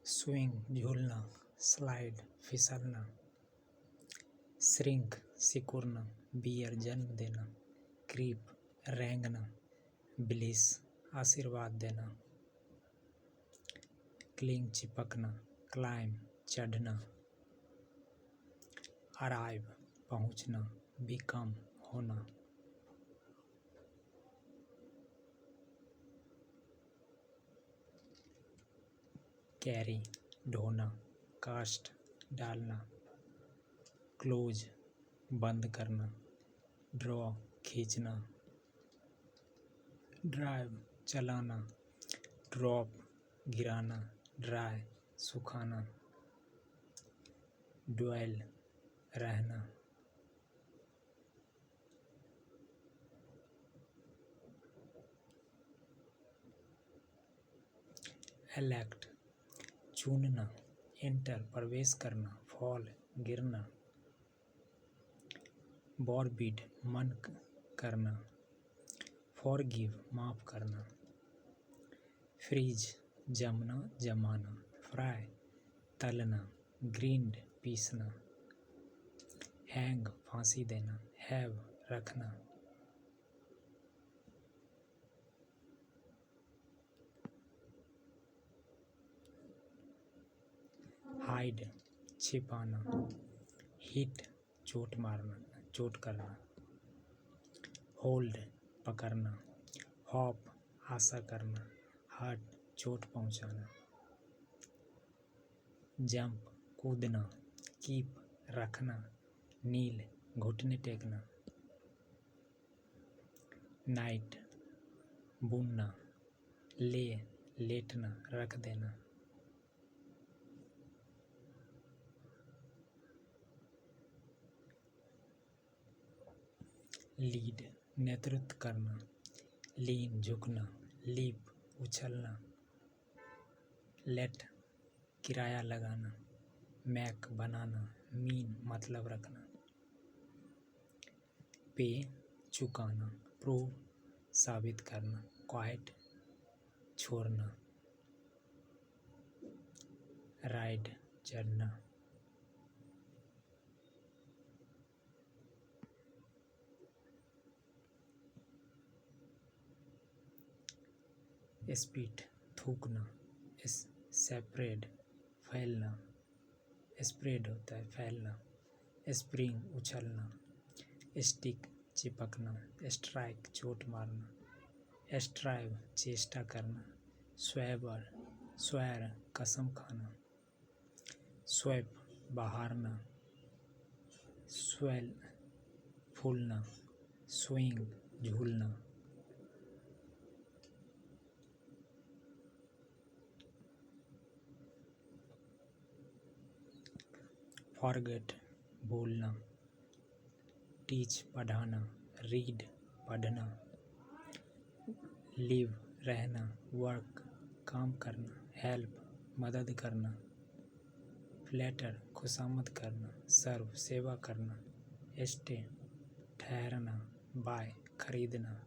swing झूलना, slide फिसलना, shrink सिकुड़ना, beer जन्म देना, क्रीप रेंगना, ब्लिस आशीर्वाद देना, क्लिंग चिपकना, क्लाइम चढ़ना, अराइव पहुंचना, बिकम होना, कैरी ढोना, कास्ट डालना, क्लोज बंद करना, ड्रॉ खींचना, ड्राइव चलाना, ड्रॉप गिराना, ड्राई सुखाना, ड्वेल रहना, एलेक्ट चुनना, एंटर प्रवेश करना, फॉल गिरना, बॉरबिड मन करना, फॉरगिव माफ करना, फ्रीज जमना जमाना, फ्राई तलना, ग्रीन्ड पीसना, हैंग फांसी देना, हैव रखना, हाइड छिपाना, हिट चोट मारना, चोट करना, होल्ड पकड़ना, हॉप आशा करना, हर्ट चोट पहुंचाना, जंप कूदना, कीप रखना, नील घुटने टेकना, नाइट बुनना, ले लेटना रख देना, लीड नेतृत्व करना, लीन झुकना, लीप उछलना, लेट किराया लगाना, मैक बनाना, मीन मतलब रखना, पे चुकाना, प्रूव साबित करना, क्वाइट छोड़ना, राइड चढ़ना, स्पीट थूकना, सेपरेड फैलना, स्प्रेड होता है फैलना, स्प्रिंग उछलना, स्टिक चिपकना, स्ट्राइक चोट मारना, स्ट्राइव चेष्टा करना, स्वैबर स्वैर कसम खाना, स्वैप बहारना, स्वेल फूलना, स्विंग झूलना, फॉरगेट भूलना, टीच पढ़ाना, रीड पढ़ना, लिव रहना, वर्क काम करना, हेल्प मदद करना, फ्लैटर खुशामद करना, सर्व सेवा करना, स्टे ठहरना, बाय खरीदना,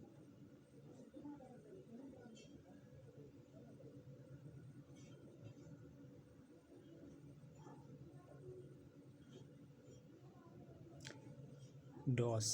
डॉस